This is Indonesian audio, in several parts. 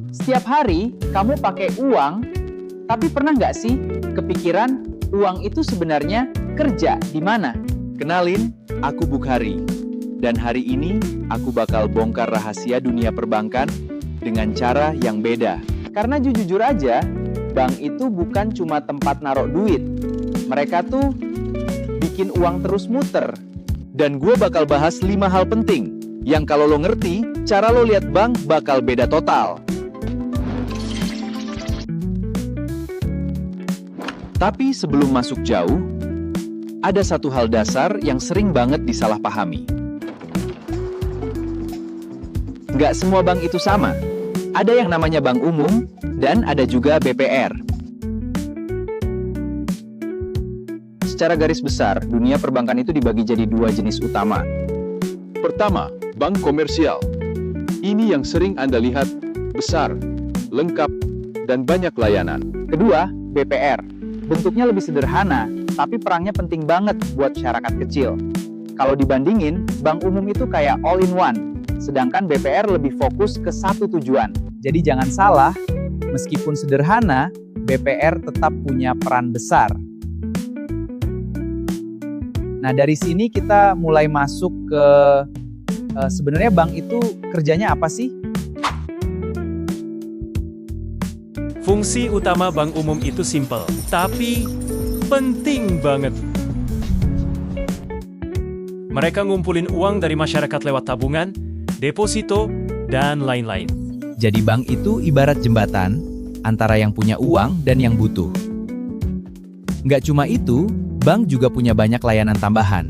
Setiap hari kamu pakai uang, tapi pernah nggak sih kepikiran uang itu sebenarnya kerja di mana? Kenalin, aku Bukhari. Dan hari ini aku bakal bongkar rahasia dunia perbankan dengan cara yang beda. Karena jujur aja, bank itu bukan cuma tempat naruh duit. Mereka tuh bikin uang terus muter. Dan gue bakal bahas 5 hal penting yang kalau lo ngerti, cara lo lihat bank bakal beda total. Tapi sebelum masuk jauh, ada satu hal dasar yang sering banget disalahpahami. Nggak semua bank itu sama. Ada yang namanya bank umum, dan ada juga BPR. Secara garis besar, dunia perbankan itu dibagi jadi 2 jenis utama. Pertama, bank komersial. Ini yang sering Anda lihat, besar, lengkap, dan banyak layanan. Kedua, BPR. Bentuknya lebih sederhana, tapi perangnya penting banget buat masyarakat kecil. Kalau dibandingin, bank umum itu kayak all-in-one, sedangkan BPR lebih fokus ke satu tujuan. Jadi jangan salah, meskipun sederhana, BPR tetap punya peran besar. Nah, dari sini kita mulai masuk ke sebenarnya bank itu kerjanya apa sih? Fungsi utama bank umum itu simple, tapi penting banget. Mereka ngumpulin uang dari masyarakat lewat tabungan, deposito, dan lain-lain. Jadi bank itu ibarat jembatan antara yang punya uang dan yang butuh. Nggak cuma itu, bank juga punya banyak layanan tambahan.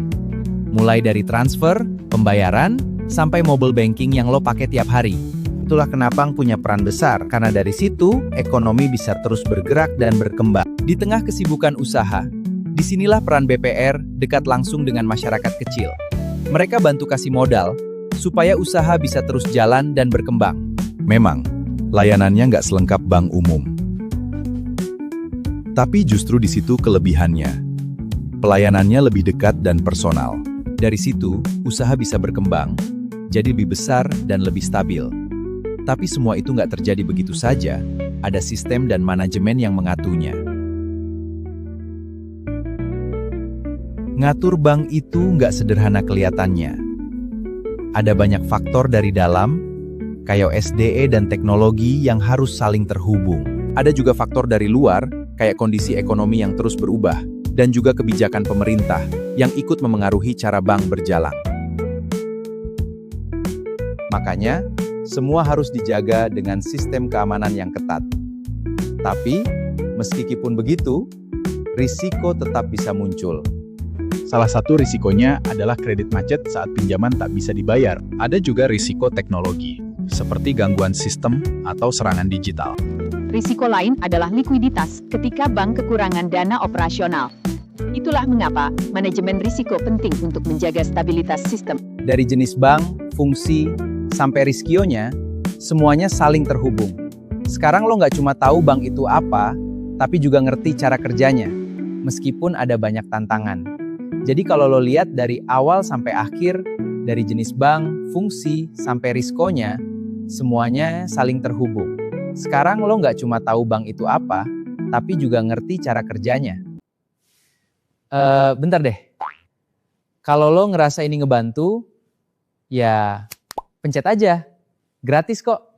Mulai dari transfer, pembayaran, sampai mobile banking yang lo pakai tiap hari. Itulah kenapa bank punya peran besar, karena dari situ ekonomi bisa terus bergerak dan berkembang. Di tengah kesibukan usaha, disinilah peran BPR dekat langsung dengan masyarakat kecil. Mereka bantu kasih modal, supaya usaha bisa terus jalan dan berkembang. Memang, layanannya nggak selengkap bank umum. Tapi justru di situ kelebihannya. Pelayanannya lebih dekat dan personal. Dari situ, usaha bisa berkembang, jadi lebih besar dan lebih stabil. Tapi semua itu nggak terjadi begitu saja, ada sistem dan manajemen yang mengaturnya. Ngatur bank itu nggak sederhana kelihatannya. Ada banyak faktor dari dalam, kayak SDE dan teknologi yang harus saling terhubung. Ada juga faktor dari luar, kayak kondisi ekonomi yang terus berubah, dan juga kebijakan pemerintah yang ikut memengaruhi cara bank berjalan. Makanya, semua harus dijaga dengan sistem keamanan yang ketat. Tapi, meskipun begitu, risiko tetap bisa muncul. Salah satu risikonya adalah kredit macet saat pinjaman tak bisa dibayar. Ada juga risiko teknologi, seperti gangguan sistem atau serangan digital. Risiko lain adalah likuiditas ketika bank kekurangan dana operasional. Itulah mengapa manajemen risiko penting untuk menjaga stabilitas sistem. Dari jenis bank, fungsi, sampai riskionya, semuanya saling terhubung. Sekarang lo nggak cuma tahu bank itu apa, tapi juga ngerti cara kerjanya, meskipun ada banyak tantangan. Jadi kalau lo lihat dari awal sampai akhir, dari jenis bank, fungsi, sampai riskonya, semuanya saling terhubung. Sekarang lo nggak cuma tahu bank itu apa, tapi juga ngerti cara kerjanya. Bentar deh. Kalau lo ngerasa ini ngebantu, ya pencet aja. Gratis kok.